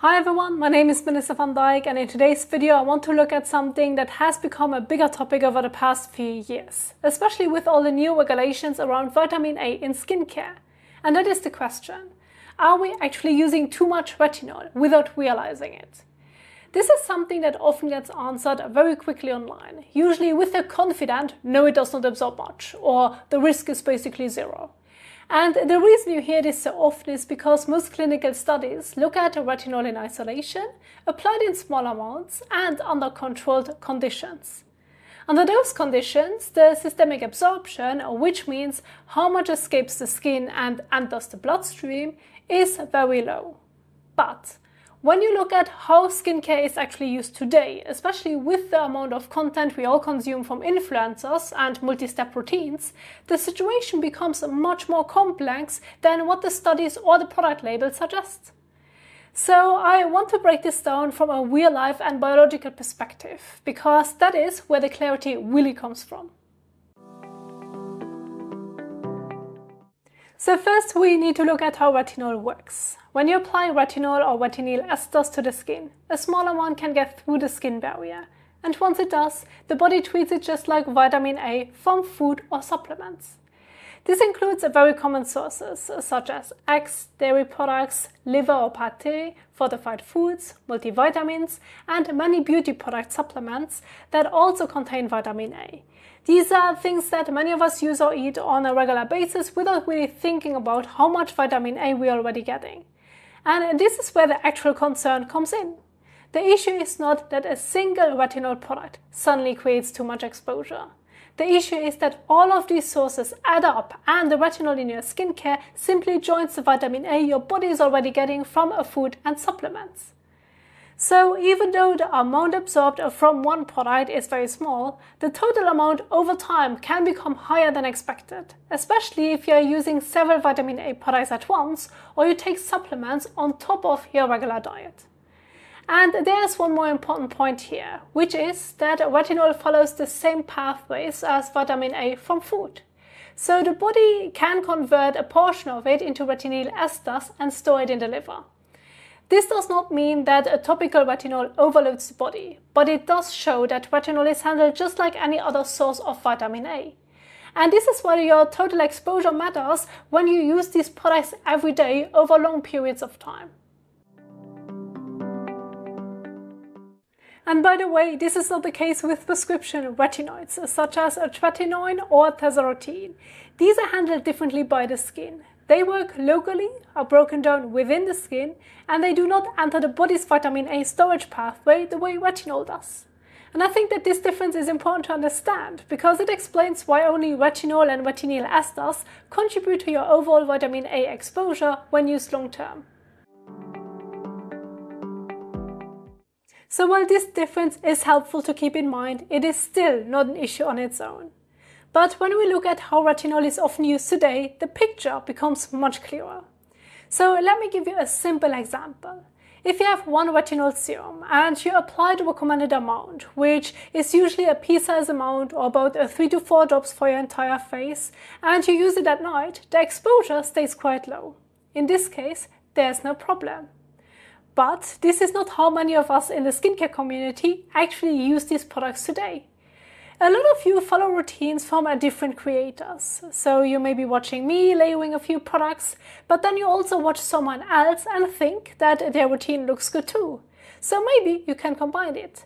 Hi everyone, my name is Melissa van Dijk, and in today's video I want to look at something that has become a bigger topic over the past few years, especially with all the new regulations around vitamin A in skincare. And that is the question: are we actually using too much retinol without realizing it? This is something that often gets answered very quickly online, usually with a confident "no, it does not absorb much," or "the risk is basically zero." And the reason you hear this so often is because most clinical studies look at retinol in isolation, applied in small amounts and under controlled conditions. Under those conditions, the systemic absorption, which means how much escapes the skin and enters the bloodstream, is very low. But when you look at how skincare is actually used today, especially with the amount of content we all consume from influencers and multi-step routines, the situation becomes much more complex than what the studies or the product label suggest. So I want to break this down from a real-life and biological perspective, because that is where the clarity really comes from. So first we need to look at how retinol works. When you apply retinol or retinyl esters to the skin, a small amount can get through the skin barrier. And once it does, the body treats it just like vitamin A from food or supplements. This includes very common sources such as eggs, dairy products, liver or pâté, fortified foods, multivitamins, and many beauty product supplements that also contain vitamin A. These are things that many of us use or eat on a regular basis without really thinking about how much vitamin A we're already getting. And this is where the actual concern comes in. The issue is not that a single retinol product suddenly creates too much exposure. The issue is that all of these sources add up, and the retinol in your skincare simply joins the vitamin A your body is already getting from a food and supplements. So even though the amount absorbed from one product is very small, the total amount over time can become higher than expected, especially if you are using several vitamin A products at once or you take supplements on top of your regular diet. And there's one more important point here, which is that retinol follows the same pathways as vitamin A from food. So the body can convert a portion of it into retinyl esters and store it in the liver. This does not mean that a topical retinol overloads the body, but it does show that retinol is handled just like any other source of vitamin A. And this is why your total exposure matters when you use these products every day over long periods of time. And by the way, this is not the case with prescription retinoids, such as tretinoin or tazarotene. These are handled differently by the skin. They work locally, are broken down within the skin, and they do not enter the body's vitamin A storage pathway the way retinol does. And I think that this difference is important to understand, because it explains why only retinol and retinyl esters contribute to your overall vitamin A exposure when used long term. So while this difference is helpful to keep in mind, it is still not an issue on its own. But when we look at how retinol is often used today, the picture becomes much clearer. So let me give you a simple example. If you have one retinol serum and you apply the recommended amount, which is usually a pea-sized amount or about 3 to 4 drops for your entire face, and you use it at night, the exposure stays quite low. In this case, there's no problem. But this is not how many of us in the skincare community actually use these products today. A lot of you follow routines from different creators. So you may be watching me layering a few products, but then you also watch someone else and think that their routine looks good too. So maybe you can combine it.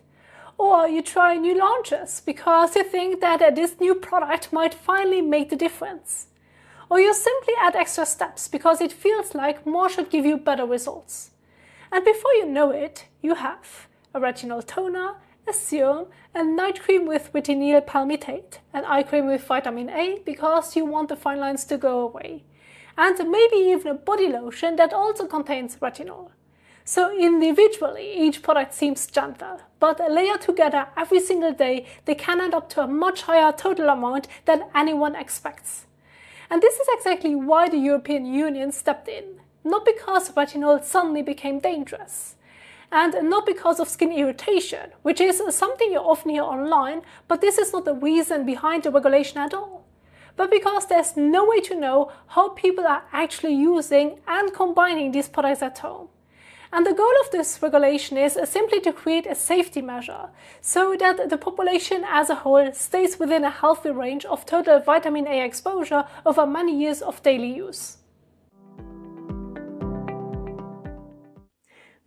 Or you try new launches because you think that this new product might finally make the difference. Or you simply add extra steps because it feels like more should give you better results. And before you know it, you have a retinol toner, a serum, a night cream with retinyl palmitate, an eye cream with vitamin A because you want the fine lines to go away, and maybe even a body lotion that also contains retinol. So individually, each product seems gentle, but layered together every single day, they can add up to a much higher total amount than anyone expects. And this is exactly why the European Union stepped in. Not because retinol suddenly became dangerous, and not because of skin irritation, which is something you often hear online, but this is not the reason behind the regulation at all. But because there's no way to know how people are actually using and combining these products at home. And the goal of this regulation is simply to create a safety measure so that the population as a whole stays within a healthy range of total vitamin A exposure over many years of daily use.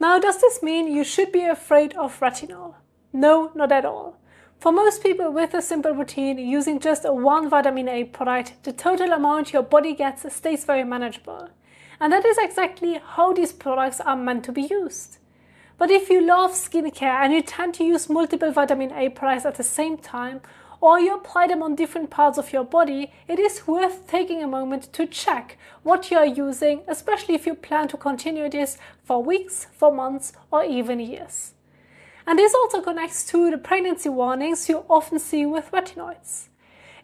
Now, does this mean you should be afraid of retinol? No, not at all. For most people with a simple routine using just one vitamin A product, the total amount your body gets stays very manageable. And that is exactly how these products are meant to be used. But if you love skincare and you tend to use multiple vitamin A products at the same time, or you apply them on different parts of your body, it is worth taking a moment to check what you are using, especially if you plan to continue this for weeks, for months, or even years. And this also connects to the pregnancy warnings you often see with retinoids.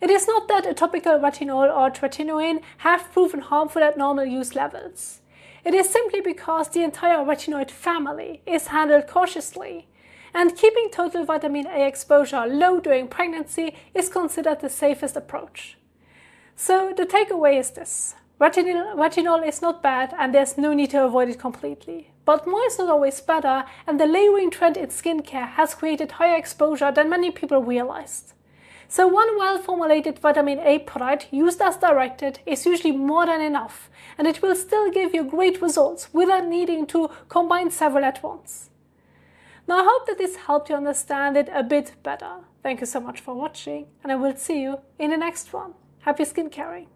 It is not that a topical retinol or tretinoin have proven harmful at normal use levels. It is simply because the entire retinoid family is handled cautiously, and keeping total vitamin A exposure low during pregnancy is considered the safest approach. So the takeaway is this: retinol is not bad and there's no need to avoid it completely. But more is not always better, and the layering trend in skincare has created higher exposure than many people realized. So one well-formulated vitamin A product used as directed is usually more than enough, and it will still give you great results without needing to combine several at once. Now, I hope that this helped you understand it a bit better. Thank you so much for watching, and I will see you in the next one. Happy skincaring!